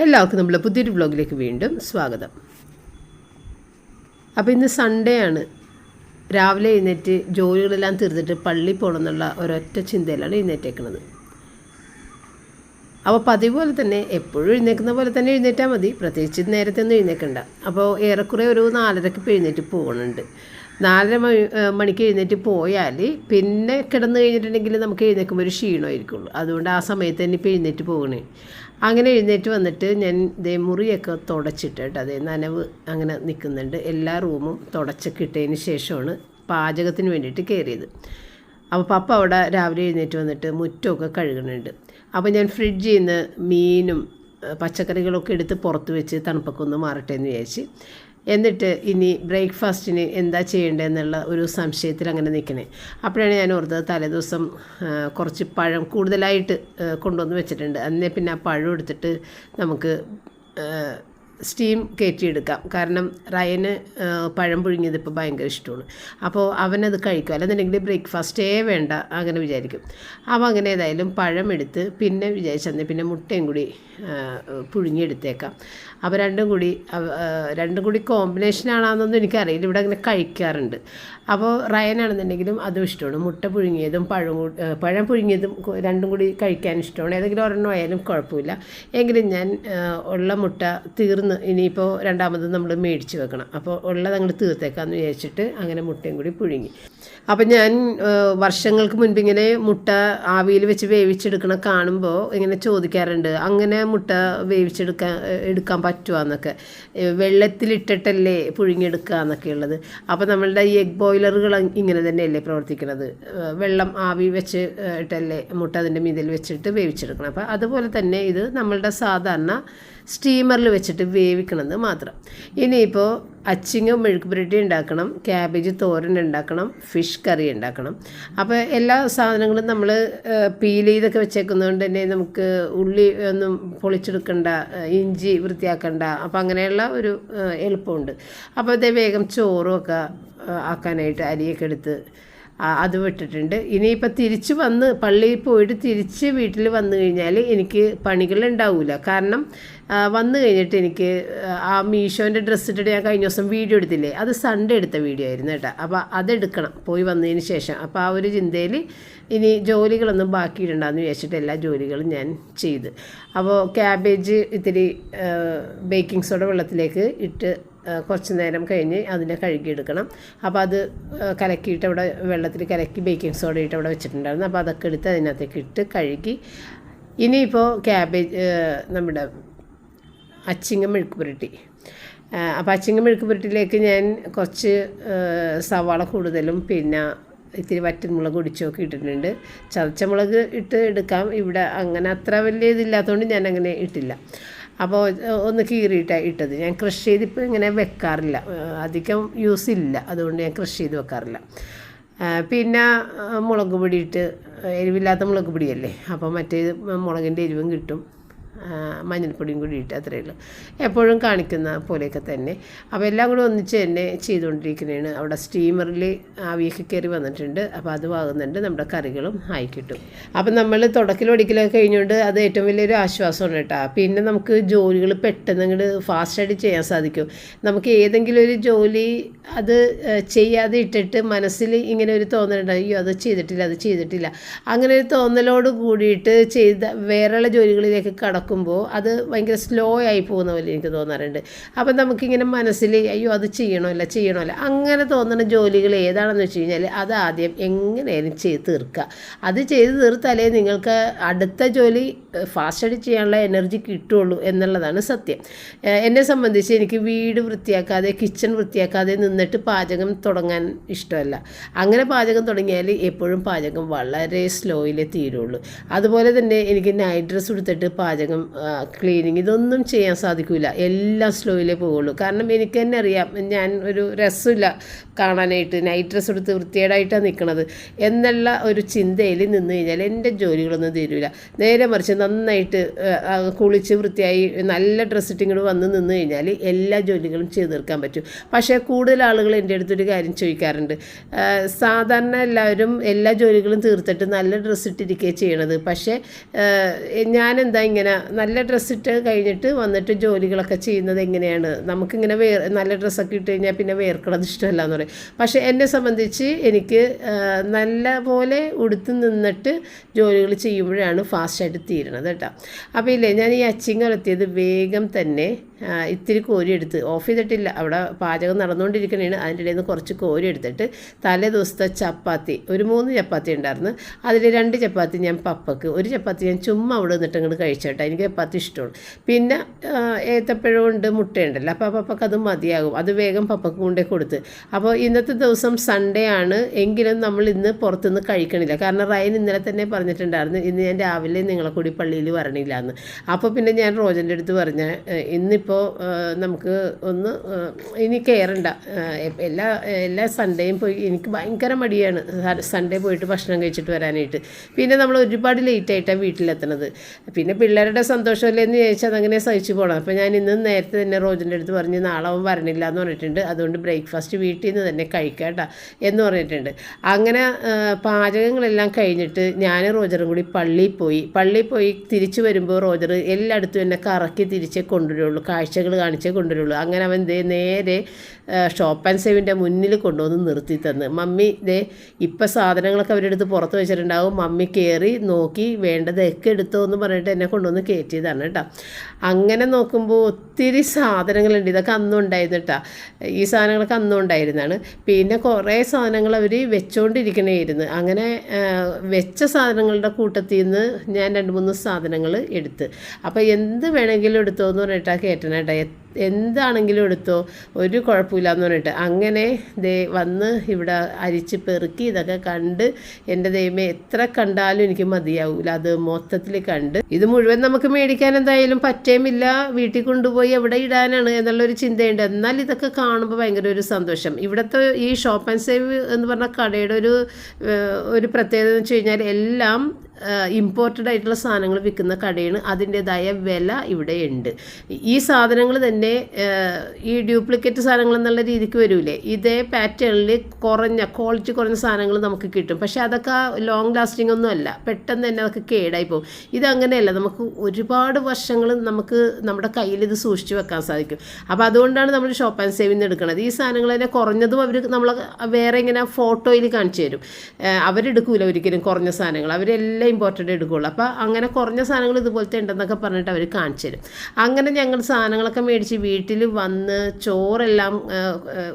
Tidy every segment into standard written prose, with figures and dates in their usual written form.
എല്ലാവർക്കും നമ്മുടെ പുതിയൊരു വ്ലോഗിലേക്ക് വീണ്ടും സ്വാഗതം. അപ്പോൾ ഇന്ന് സൺഡേ ആണ്. രാവിലെ എഴുന്നേറ്റ് ജോലികളെല്ലാം തീർത്തിട്ട് പള്ളി പോകണമെന്നുള്ള ഒരൊറ്റ ചിന്തയിലാണ് എഴുന്നേറ്റേക്കുന്നത്. അപ്പോൾ പതിവ് പോലെ തന്നെ എപ്പോഴും എഴുന്നേൽക്കുന്ന പോലെ തന്നെ എഴുന്നേറ്റാൽ മതി, പ്രത്യേകിച്ച് നേരത്തെ ഒന്നും എഴുന്നേൽക്കണ്ട. അപ്പോൾ ഏറെക്കുറെ ഒരു 4:30ക്ക് എഴുന്നേറ്റ് പോകുന്നുണ്ട്. 4:30 മണിക്ക് എഴുന്നേറ്റ് പോയാൽ പിന്നെ കിടന്നു കഴിഞ്ഞിട്ടുണ്ടെങ്കിൽ നമുക്ക് എഴുന്നേൽക്കുമ്പോൾ ഒരു ക്ഷീണമായിരിക്കുള്ളൂ. അതുകൊണ്ട് ആ സമയത്ത് തന്നെ ഇപ്പോൾ എഴുന്നേറ്റ് പോകണേ. അങ്ങനെ എഴുന്നേറ്റ് വന്നിട്ട് ഞാൻ മുറിയൊക്കെ തുടച്ചിട്ട് അതേ നനവ് അങ്ങനെ നിൽക്കുന്നുണ്ട്. എല്ലാ റൂമും തുടച്ചൊക്കെ ഇട്ടതിന് ശേഷമാണ് പാചകത്തിന് വേണ്ടിയിട്ട് കയറിയത്. അപ്പോൾ പപ്പ അവിടെ രാവിലെ എഴുന്നേറ്റ് വന്നിട്ട് മുറ്റമൊക്കെ കഴുകുന്നുണ്ട്. അപ്പോൾ ഞാൻ ഫ്രിഡ്ജിൽ നിന്ന് മീനും പച്ചക്കറികളൊക്കെ എടുത്ത് പുറത്ത് വെച്ച് തണുപ്പൊക്കെ ഒന്ന് മാറട്ടെ എന്ന് വിചാരിച്ച്, എന്നിട്ട് ഇനി ബ്രേക്ക്ഫാസ്റ്റിന് എന്താ ചെയ്യേണ്ടതെന്നുള്ള ഒരു സംശയത്തിൽ അങ്ങനെ നിൽക്കണേ. അപ്പോഴാണ് ഞാൻ ഓർത്തത് തലേദിവസം കുറച്ച് പഴം കൂടുതലായിട്ട് കൊണ്ടുവന്ന് വെച്ചിട്ടുണ്ട്. അന്നേ പിന്നെ ആ പഴം എടുത്തിട്ട് നമുക്ക് സ്റ്റീം കയറ്റിയെടുക്കാം. കാരണം റയന് പഴം പുഴുങ്ങിയത് ഇപ്പോൾ ഭയങ്കര ഇഷ്ടമാണ്. അപ്പോൾ അവനത് കഴിക്കും, അല്ലെന്നുണ്ടെങ്കിൽ ബ്രേക്ക്ഫാസ്റ്റേ വേണ്ട അങ്ങനെ വിചാരിക്കും. അപ്പോൾ അങ്ങനെ ഏതായാലും പഴം എടുത്ത് പിന്നെ വിചാരിച്ചെന്നാൽ പിന്നെ മുട്ടയും കൂടി പുഴുങ്ങിയെടുത്തേക്കാം. അപ്പോൾ രണ്ടും കൂടി കോമ്പിനേഷനാണെന്നൊന്നും എനിക്കറിയില്ല, ഇവിടെ അങ്ങനെ കഴിക്കാറുണ്ട്. അപ്പോൾ റയനാണെന്നുണ്ടെങ്കിലും അതും ഇഷ്ടമാണ്. മുട്ട പുഴുങ്ങിയതും പഴം പുഴുങ്ങിയതും രണ്ടും കൂടി കഴിക്കാൻ ഇഷ്ടമാണ്. ഏതെങ്കിലും ഒരെണ്ണം ആയാലും കുഴപ്പമില്ല. എങ്കിലും ഞാൻ ഉള്ള മുട്ട തീർന്ന് ഇനിയിപ്പോൾ രണ്ടാമത് നമ്മൾ മേടിച്ച് വെക്കണം. അപ്പോൾ ഉള്ളത് അങ്ങോട്ട് തീർത്തേക്കാമെന്ന് വിചാരിച്ചിട്ട് അങ്ങനെ മുട്ടയും കൂടി പുഴുങ്ങി. അപ്പം ഞാൻ വർഷങ്ങൾക്ക് മുൻപ് ഇങ്ങനെ മുട്ട ആവിയിൽ വെച്ച് വേവിച്ചെടുക്കണം കാണുമ്പോൾ ഇങ്ങനെ ചോദിക്കാറുണ്ട്, അങ്ങനെ മുട്ട എടുക്കാൻ പറ്റുമോ എന്നൊക്കെ, വെള്ളത്തിലിട്ടിട്ടല്ലേ പുഴുങ്ങിയെടുക്കുക എന്നൊക്കെ ഉള്ളത്. അപ്പോൾ നമ്മളുടെ ഈ എഗ് ബോയിലറുകൾ ഇങ്ങനെ തന്നെയല്ലേ പ്രവർത്തിക്കുന്നത്, വെള്ളം ആവി വെച്ച് ഇട്ടല്ലേ മുട്ട അതിൻ്റെ മീതിൽ വെച്ചിട്ട് വേവിച്ചെടുക്കണം. അപ്പോൾ അതുപോലെ തന്നെ ഇത് നമ്മളുടെ സാധാരണ സ്റ്റീമറിൽ വെച്ചിട്ട് വേവിക്കണമെന്ന് മാത്രം. ഇനിയിപ്പോൾ അച്ചിങ്ങ മെഴുക്ക് പുരട്ടി ഉണ്ടാക്കണം, ക്യാബേജ് തോരൻ ഉണ്ടാക്കണം, ഫിഷ് കറി ഉണ്ടാക്കണം. അപ്പോൾ എല്ലാ സാധനങ്ങളും നമ്മൾ പീൽ ചെയ്തൊക്കെ വെച്ചേക്കുന്നതുകൊണ്ട് തന്നെ നമുക്ക് ഉള്ളി ഒന്നും പൊളിച്ചെടുക്കണ്ട, ഇഞ്ചി വൃത്തിയാക്കണ്ട. അപ്പോൾ അങ്ങനെയുള്ള ഒരു എളുപ്പമുണ്ട്. അപ്പോൾ അതേ വേഗം ചോറുമൊക്കെ ആക്കാനായിട്ട് അരിയൊക്കെ എടുത്ത് അത് വിട്ടിട്ടുണ്ട്. ഇനിയിപ്പോൾ തിരിച്ച് വന്ന് പള്ളിയിൽ പോയിട്ട് തിരിച്ച് വീട്ടിൽ വന്നു കഴിഞ്ഞാൽ എനിക്ക് പണികളുണ്ടാവില്ല. കാരണം വന്നു കഴിഞ്ഞിട്ട് എനിക്ക് ആ മീഷോൻ്റെ ഡ്രസ്സ് ഇട്ടിട്ട് ഞാൻ കഴിഞ്ഞ ദിവസം വീഡിയോ എടുത്തില്ലേ, അത് സൺഡേ എടുത്ത വീഡിയോ ആയിരുന്നു കേട്ടോ. അപ്പോൾ അതെടുക്കണം പോയി വന്നതിന് ശേഷം. അപ്പോൾ ആ ഒരു ചിന്തയിൽ ഇനി ജോലികളൊന്നും ബാക്കിയിട്ടുണ്ടാകുമെന്ന് വിചാരിച്ചിട്ട് എല്ലാ ജോലികളും ഞാൻ ചെയ്ത്. അപ്പോൾ ക്യാബേജ് ഇത്തിരി ബേക്കിംഗ് സോഡ വെള്ളത്തിലേക്ക് ഇട്ട് കുറച്ച് നേരം കഴിഞ്ഞ് അതിനെ കഴുകിയെടുക്കണം. അപ്പോൾ അത് കലക്കിയിട്ട് അവിടെ വെള്ളത്തിൽ കലക്കി ബേക്കിംഗ് സോഡ ഇട്ട് അവിടെ വെച്ചിട്ടുണ്ടായിരുന്നു. അപ്പോൾ അതൊക്കെ എടുത്ത് അതിനകത്തേക്ക് ഇട്ട് കഴുകി. ഇനിയിപ്പോൾ നമ്മുടെ അച്ചിങ്ങ മെഴുക്ക് പുരട്ടി. അപ്പോൾ അച്ചിങ്ങ മെഴുക്ക് പുരട്ടിയിലേക്ക് ഞാൻ കുറച്ച് സവാള കൂടുതലും പിന്നെ ഇത്തിരി വറ്റൻമുളക് ഒടിച്ചൊക്കെ ഇട്ടിട്ടുണ്ട്. ചതച്ച മുളക് ഇട്ട് എടുക്കാം, ഇവിടെ അങ്ങനെ അത്ര വലിയ ഇതില്ലാത്തതുകൊണ്ട് ഞാൻ അങ്ങനെ ഇട്ടില്ല. അപ്പോൾ ഒന്ന് കീറിയിട്ടാണ് ഇട്ടത്. ഞാൻ ക്രഷ് ചെയ്തിപ്പോൾ ഇങ്ങനെ വെക്കാറില്ല, അധികം യൂസ് ഇല്ല, അതുകൊണ്ട് ഞാൻ ക്രഷ് ചെയ്ത് വെക്കാറില്ല. പിന്നെ മുളക് പൊടി ഇട്ട്, എരിവില്ലാത്ത മുളക് പൊടിയല്ലേ, അപ്പോൾ മറ്റേ മുളകിൻ്റെ എരിവും കിട്ടും, മഞ്ഞൾപ്പൊടിയും കൂടി ഇട്ട്, അത്രയേ ഉള്ളൂ. എപ്പോഴും കാണിക്കുന്ന പോലെയൊക്കെ തന്നെ. അപ്പോൾ എല്ലാം കൂടി ഒന്നിച്ച് തന്നെ ചെയ്തുകൊണ്ടിരിക്കുന്നതാണ്. അവിടെ സ്റ്റീമറിൽ ആവിയൊക്കെ കയറി വന്നിട്ടുണ്ട്. അപ്പോൾ അത് ആകുന്നുണ്ട്, നമ്മുടെ കറികളും ആയി കിട്ടും. അപ്പം നമ്മൾ തുടക്കലും ഒടിക്കലൊക്കെ കഴിഞ്ഞുകൊണ്ട് അത് ഏറ്റവും വലിയൊരു ആശ്വാസമാണ് കേട്ടോ. പിന്നെ നമുക്ക് ജോലികൾ പെട്ടെന്ന് അങ്ങോട്ട് ഫാസ്റ്റായിട്ട് ചെയ്യാൻ സാധിക്കും. നമുക്ക് ഏതെങ്കിലും ഒരു ജോലി അത് ചെയ്യാതെ ഇട്ടിട്ട് മനസ്സിൽ ഇങ്ങനെ ഒരു തോന്നലുണ്ട്, അയ്യോ അത് ചെയ്തിട്ടില്ല, അങ്ങനെ ഒരു തോന്നലോട് കൂടിയിട്ട് വേറെയുള്ള ജോലികളിലേക്ക് കടക്കുമ്പോൾ അത് ഭയങ്കര സ്ലോ ആയി പോകുന്ന പോലെ എനിക്ക് തോന്നാറുണ്ട്. അപ്പം നമുക്കിങ്ങനെ മനസ്സിൽ അയ്യോ അത് ചെയ്യണമല്ല അങ്ങനെ തോന്നുന്ന ജോലികൾ ഏതാണെന്ന് വെച്ച് കഴിഞ്ഞാൽ അത് ആദ്യം എങ്ങനെയാലും ചെയ്ത് തീർക്കുക. അത് ചെയ്ത് തീർത്താലേ നിങ്ങൾക്ക് അടുത്ത ജോലി ഫാസ്റ്റായിട്ട് ചെയ്യാനുള്ള എനർജി കിട്ടുള്ളൂ എന്നുള്ളതാണ് സത്യം. എന്നെ സംബന്ധിച്ച് എനിക്ക് വീട് വൃത്തിയാക്കാതെ കിച്ചൺ വൃത്തിയാക്കാതെ നിന്നിട്ട് പാചകം തുടങ്ങാൻ ഇഷ്ടമല്ല. അങ്ങനെ പാചകം തുടങ്ങിയാൽ എപ്പോഴും പാചകം വളരെ സ്ലോയിലേ തീരുള്ളൂ. അതുപോലെ തന്നെ എനിക്ക് നൈറ്റ് ഡ്രസ്സ് എടുത്തിട്ട് പാചകം ക്ലീനിങ് ഇതൊന്നും ചെയ്യാൻ സാധിക്കില്ല, എല്ലാം സ്ലോയിലേ പോവുള്ളൂ. കാരണം എനിക്ക് തന്നെ അറിയാം, ഞാൻ ഒരു രസമില്ല കാണാനായിട്ട്, നൈറ്റ് ഡ്രസ്സ് എടുത്ത് വൃത്തികേടായിട്ടാണ് നിൽക്കണത് എന്നുള്ള ഒരു ചിന്തയിൽ നിന്ന് കഴിഞ്ഞാൽ എൻ്റെ ജോലികളൊന്നും തീരില്ല. നേരെ മറിച്ച് നന്നായിട്ട് കുളിച്ച് വൃത്തിയായി നല്ല ഡ്രസ്സ് ഇട്ടിങ്ങോട്ട് വന്ന് നിന്ന് കഴിഞ്ഞാൽ എല്ലാ ജോലികളും ചെയ്ത് തീർക്കാൻ പറ്റും. പക്ഷേ കൂടുതൽ ആളുകൾ എൻ്റെ അടുത്തൊരു കാര്യം ചോദിക്കാറുണ്ട്, സാധാരണ എല്ലാവരും എല്ലാ ജോലികളും തീർത്തിട്ട് നല്ല ഡ്രസ്സ് ഇട്ടിരിക്കുകയാണ് ചെയ്യണത്, പക്ഷേ ഞാനെന്താ ഇങ്ങനെ നല്ല ഡ്രസ്സിട്ട് കഴിഞ്ഞിട്ട് വന്നിട്ട് ജോലികളൊക്കെ ചെയ്യുന്നത് എങ്ങനെയാണ്, നമുക്കിങ്ങനെ നല്ല ഡ്രസ്സൊക്കെ ഇട്ട് കഴിഞ്ഞാൽ പിന്നെ വേർക്കണത് ഇഷ്ടമല്ല എന്ന് പറയും. പക്ഷേ എന്നെ സംബന്ധിച്ച് എനിക്ക് നല്ല പോലെ ഉടുത്ത് നിന്നിട്ട് ജോലികൾ ചെയ്യുമ്പോഴാണ് ഫാസ്റ്റായിട്ട് തീരണത് കേട്ടോ. അപ്പോൾ ഇല്ലേ, ഞാൻ ഈ അച്ചിങ് കലത്തിയത് വേഗം തന്നെ ഇത്തിരി കോരി എടുത്ത് ഓഫ് ചെയ്തിട്ടില്ല, അവിടെ പാചകം നടന്നുകൊണ്ടിരിക്കണേണ്. അതിൻ്റെ ഇടയിൽ നിന്ന് കുറച്ച് കോരി എടുത്തിട്ട് തലേ ദിവസത്തെ ചപ്പാത്തി, ഒരു 3 ചപ്പാത്തി ഉണ്ടായിരുന്നു. അതിൽ 2 ചപ്പാത്തി ഞാൻ പപ്പക്ക്, 1 ചപ്പാത്തി ഞാൻ ചുമ്മാ അവിടെ നിന്നിട്ട് അങ്ങോട്ട് കഴിച്ചോട്ടെ, എനിക്ക് ചപ്പാത്തി ഇഷ്ടമാണ്. പിന്നെ ഏത്തപ്പഴം ഉണ്ട്, മുട്ടയുണ്ടല്ലോ, അപ്പോൾ പപ്പക്ക് അത് മതിയാകും. അത് വേഗം പപ്പക്ക് കൊണ്ടേ കൊടുത്ത്. അപ്പോൾ ഇന്നത്തെ ദിവസം സൺഡേ ആണ് എങ്കിലും നമ്മൾ ഇന്ന് പുറത്തുനിന്ന് കഴിക്കണില്ല. കാരണം റയൻ ഇന്നലെ തന്നെ പറഞ്ഞിട്ടുണ്ടായിരുന്നു ഇന്ന് ഞാൻ രാവിലെ നിങ്ങളെ കൂടി പള്ളിയിൽ വരണില്ല എന്ന്. അപ്പോൾ പിന്നെ ഞാൻ റോജൻ്റെ അടുത്ത് പറഞ്ഞ ഇന്നിപ്പോൾ നമുക്ക് ഒന്ന് ഇനി കയറണ്ട, എല്ലാ സൺഡേയും പോയി എനിക്ക് ഭയങ്കര മടിയാണ് സൺഡേ പോയിട്ട് ഭക്ഷണം കഴിച്ചിട്ട് വരാനായിട്ട്. പിന്നെ നമ്മൾ ഒരുപാട് ലേറ്റായിട്ടാണ് വീട്ടിലെത്തണത്. പിന്നെ പിള്ളേരുടെ സന്തോഷമല്ലേ എന്ന് ചോദിച്ചാൽ അതങ്ങനെ സഹിച്ചു പോകണം. അപ്പോൾ ഞാൻ ഇന്ന് നേരത്തെ തന്നെ റോജൻ്റെ അടുത്ത് പറഞ്ഞ് നാളെ അവൻ വരണില്ല എന്ന് പറഞ്ഞിട്ടുണ്ട്, അതുകൊണ്ട് ബ്രേക്ക്ഫാസ്റ്റ് വീട്ടിൽ നിന്ന് തന്നെ കഴിക്കാട്ടാ എന്ന് പറഞ്ഞിട്ടുണ്ട്. അങ്ങനെ പാചകങ്ങളെല്ലാം കഴിഞ്ഞിട്ട് ഞാൻ റോജറും കൂടി പള്ളിയിൽ പോയി തിരിച്ചു വരുമ്പോൾ റോജർ എല്ലായിടത്തും എന്നെ കറക്കി തിരിച്ചേ കൊണ്ടുവരുള്ളൂ, കാഴ്ചകൾ കാണിച്ചേ കൊണ്ടുവരുള്ളൂ. അങ്ങനെ അവൻ നേരെ ഷോപ്പ് ആൻഡ് സേവിൻ്റെ മുന്നിൽ കൊണ്ടുവന്ന് നിർത്തി തന്ന്, മമ്മി ഇപ്പം സാധനങ്ങളൊക്കെ അവരുടെ അടുത്ത് പുറത്ത് വെച്ചിട്ടുണ്ടാവും, മമ്മി കയറി നോക്കി വേണ്ടതൊക്കെ എടുത്തോ എന്ന് പറഞ്ഞിട്ട് എന്നെ കൊണ്ടുവന്ന് കയറ്റിയതാണ് കേട്ടോ. അങ്ങനെ നോക്കുമ്പോൾ ഒത്തിരി സാധനങ്ങളുണ്ട്, ഇതൊക്കെ അന്നും ഉണ്ടായിരുന്നു കേട്ടോ, ഈ സാധനങ്ങളൊക്കെ അന്നും ഉണ്ടായിരുന്നതാണ്. പിന്നെ കുറേ സാധനങ്ങൾ അവർ വെച്ചുകൊണ്ടിരിക്കണേയിരുന്നു. അങ്ങനെ വെച്ച സാധനങ്ങളുടെ കൂട്ടത്തിൽ നിന്ന് ഞാൻ 2-3 സാധനങ്ങൾ എടുത്ത്. അപ്പോൾ എന്ത് വേണമെങ്കിലും എടുത്തോ എന്ന് പറഞ്ഞിട്ടാണ് കയറ്റണേട്ടാ, എന്താണെങ്കിലും എടുത്തോ, ഒരു കുഴപ്പമില്ല എന്ന് പറഞ്ഞിട്ട്. അങ്ങനെ വന്ന് ഇവിടെ അരിച്ച് പെറുക്കി ഇതൊക്കെ കണ്ട് എൻ്റെ ദൈവമേ എത്ര കണ്ടാലും എനിക്ക് മതിയാവില്ല, അത് മൊത്തത്തിൽ കണ്ട്. ഇത് മുഴുവൻ നമുക്ക് മേടിക്കാൻ എന്തായാലും പറ്റേമില്ല, വീട്ടിൽ കൊണ്ടുപോയി എവിടെ ഇടാനാണ് എന്നുള്ളൊരു ചിന്തയുണ്ട്. എന്നാൽ ഇതൊക്കെ കാണുമ്പോൾ ഭയങ്കര ഒരു സന്തോഷം. ഇവിടുത്തെ ഈ ഷോപ്പ് ആൻഡ് സേവ് എന്ന് പറഞ്ഞ കടയുടെ ഒരു പ്രത്യേകത എന്ന് വെച്ച് കഴിഞ്ഞാൽ എല്ലാം ഇമ്പോർട്ടഡ് ആയിട്ടുള്ള സാധനങ്ങൾ വിൽക്കുന്ന കടയാണ്, അതിൻ്റേതായ വില ഇവിടെ ഉണ്ട്. ഈ സാധനങ്ങൾ തന്നെ ഈ ഡ്യൂപ്ലിക്കേറ്റ് സാധനങ്ങൾ എന്നുള്ള രീതിക്ക് വരില്ലേ, ഇതേ പാറ്റേണിൽ ക്വാളിറ്റി കുറഞ്ഞ സാധനങ്ങൾ നമുക്ക് കിട്ടും. പക്ഷേ അതൊക്കെ ലോങ് ലാസ്റ്റിംഗ് ഒന്നും അല്ല, പെട്ടെന്ന് തന്നെ അതൊക്കെ കേടായി പോകും. ഇതങ്ങനെയല്ല, നമുക്ക് ഒരുപാട് വർഷങ്ങൾ നമുക്ക് നമ്മുടെ കയ്യിൽ ഇത് സൂക്ഷിച്ച് വെക്കാൻ സാധിക്കും. അപ്പോൾ അതുകൊണ്ടാണ് നമ്മൾ ഷോപ്പ് ആൻഡ് സേവിൽ നിന്ന് എടുക്കുന്നത്. ഈ സാധനങ്ങൾ തന്നെ കുറഞ്ഞതും അവർ നമ്മൾ വേറെ ഇങ്ങനെ ഫോട്ടോയിൽ കാണിച്ചു തരും, അവരെടുക്കൂല ഒരിക്കലും കുറഞ്ഞ സാധനങ്ങൾ, അവരെല്ലാം ഇമ്പോർട്ടൻ്റ് എടുക്കുകയുള്ളൂ. അപ്പോൾ അങ്ങനെ കുറഞ്ഞ സാധനങ്ങൾ ഇതുപോലത്തെ ഉണ്ടെന്നൊക്കെ പറഞ്ഞിട്ട് അവർ കാണിച്ചു തരും. അങ്ങനെ ഞങ്ങൾ സാധനങ്ങളൊക്കെ മേടിച്ച് വീട്ടിൽ വന്ന് ചോറെല്ലാം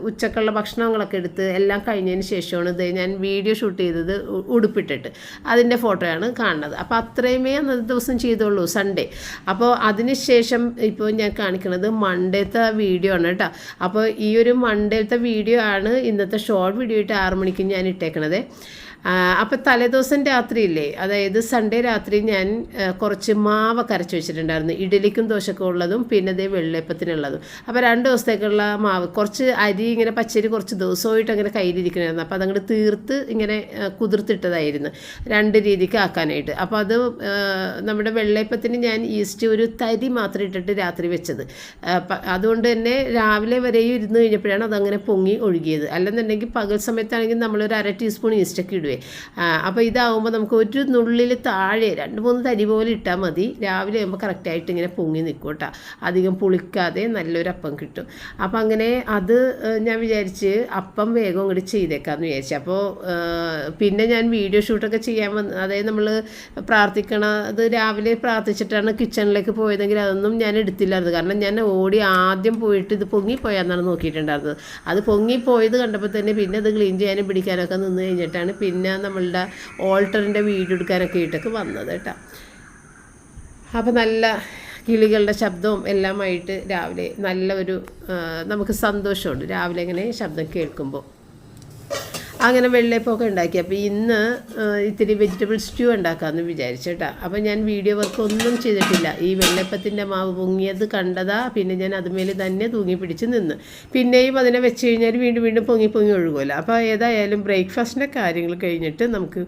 ഉച്ചക്കുള്ള ഭക്ഷണങ്ങളൊക്കെ എടുത്ത് എല്ലാം കഴിഞ്ഞതിന് ശേഷമാണ് ഇത് ഞാൻ വീഡിയോ ഷൂട്ട് ചെയ്തത് ഉടുപ്പിട്ടിട്ട്, അതിൻ്റെ ഫോട്ടോയാണ് കാണുന്നത്. അപ്പോൾ അത്രയുമേ അന്നത്തെ ദിവസം ചെയ്തുള്ളൂ, സൺഡേ. അപ്പോൾ അതിന് ശേഷം ഇപ്പോൾ ഞാൻ കാണിക്കുന്നത് മൺഡേത്തെ വീഡിയോ ആണ് കേട്ടോ. അപ്പോൾ ഈ ഒരു മൺഡേത്തെ വീഡിയോ ആണ് ഇന്നത്തെ ഷോർട്ട് വീഡിയോ ആയിട്ട് 6 മണിക്ക് ഞാൻ ഇട്ടേക്കണത്. അപ്പോൾ തലേദിവസം രാത്രിയില്ലേ, അതായത് സൺഡേ രാത്രി ഞാൻ കുറച്ച് മാവ് കരച്ച് വെച്ചിട്ടുണ്ടായിരുന്നു, ഇഡലിക്കും ദോശക്കും ഉള്ളതും പിന്നെ അതേ വെള്ളയപ്പത്തിനുള്ളതും. അപ്പോൾ 2 ദിവസത്തേക്കുള്ള മാവ്, കുറച്ച് അരി ഇങ്ങനെ പച്ചരി കുറച്ച് ദിവസമായിട്ട് അങ്ങനെ കയ്യിലിരിക്കണമായിരുന്നു. അപ്പോൾ അതങ്ങോട്ട് തീർത്ത് ഇങ്ങനെ കുതിർത്തിട്ടതായിരുന്നു 2 രീതിക്ക് ആക്കാനായിട്ട്. അപ്പോൾ അത് നമ്മുടെ വെള്ളയപ്പത്തിന് ഞാൻ ഈസ്റ്റ് ഒരു തരി മാത്രം ഇട്ടിട്ട് രാത്രി വെച്ചത്. അതുകൊണ്ട് തന്നെ രാവിലെ വരെയും ഇരുന്ന് കഴിഞ്ഞപ്പോഴാണ് അതങ്ങനെ പൊങ്ങി ഒഴുകിയത്. അല്ലെന്നുണ്ടെങ്കിൽ പകൽ സമയത്താണെങ്കിൽ നമ്മളൊരു 1/2 ടീസ്പൂൺ ഈസ്റ്റൊക്കെ ഇടുവേ. അപ്പോൾ ഇതാവുമ്പോൾ നമുക്ക് ഒരു നുള്ളിൽ താഴെ 2-3 തരി പോലെ ഇട്ടാൽ മതി. രാവിലെ ആകുമ്പോൾ കറക്റ്റായിട്ട് ഇങ്ങനെ പൊങ്ങി നിൽക്കും കേട്ടോ, അധികം പുളിക്കാതെ നല്ലൊരു അപ്പം കിട്ടും. അപ്പോൾ അങ്ങനെ അത് ഞാൻ വിചാരിച്ച് അപ്പം വേഗം അങ്ങോട്ട് ചെയ്തേക്കാമെന്ന് വിചാരിച്ചു. അപ്പോൾ പിന്നെ ഞാൻ വീഡിയോ ഷൂട്ടൊക്കെ ചെയ്യാൻ അതായത് നമ്മൾ പ്രാർത്ഥിക്കണത് രാവിലെ പ്രാർത്ഥിച്ചിട്ടാണ് കിച്ചണിലേക്ക് പോയതെങ്കിൽ അതൊന്നും ഞാൻ എടുത്തില്ലായിരുന്നു. കാരണം ഞാൻ ഓടി ആദ്യം പോയിട്ട് ഇത് പൊങ്ങിപ്പോയാന്നാണ് നോക്കിയിട്ടുണ്ടായിരുന്നത്. അത് പൊങ്ങിപ്പോയത് കണ്ടപ്പോൾ തന്നെ പിന്നെ അത് ക്ലീൻ ചെയ്യാനും പിടിക്കാനൊക്കെ നിന്ന് കഴിഞ്ഞിട്ടാണ് പിന്നെ നമ്മളുടെ ഓൾട്ടറിൻ്റെ വീഡിയോ എടുക്കാനൊക്കെ ആയിട്ടൊക്കെ വന്നത് കേട്ടോ. അപ്പോൾ നല്ല കിളികളുടെ ശബ്ദവും എല്ലാമായിട്ട് രാവിലെ നല്ല ഒരു നമുക്ക് സന്തോഷമുണ്ട് രാവിലെ ഇങ്ങനെ ശബ്ദം കേൾക്കുമ്പോൾ. അങ്ങനെ വെള്ളയപ്പമൊക്കെ ഉണ്ടാക്കി. അപ്പോൾ ഇന്ന് ഇത്തിരി വെജിറ്റബിൾ സ്റ്റ്യൂ ഉണ്ടാക്കാമെന്ന് വിചാരിച്ചേട്ടാ. അപ്പോൾ ഞാൻ വീഡിയോ വർക്ക് ഒന്നും ചെയ്തിട്ടില്ല. ഈ വെള്ളയപ്പത്തിൻ്റെ മാവ് പൊങ്ങിയത് കണ്ടതാ, പിന്നെ ഞാൻ അതുമേൽ തന്നെ തൂങ്ങി പിടിച്ച് നിന്ന്. പിന്നെയും അതിനെ വെച്ച് കഴിഞ്ഞാൽ വീണ്ടും പൊങ്ങി ഒഴുകുമല്ലോ. അപ്പോൾ ഏതായാലും ബ്രേക്ക്ഫാസ്റ്റിൻ്റെ കാര്യങ്ങൾ കഴിഞ്ഞിട്ട് നമുക്ക്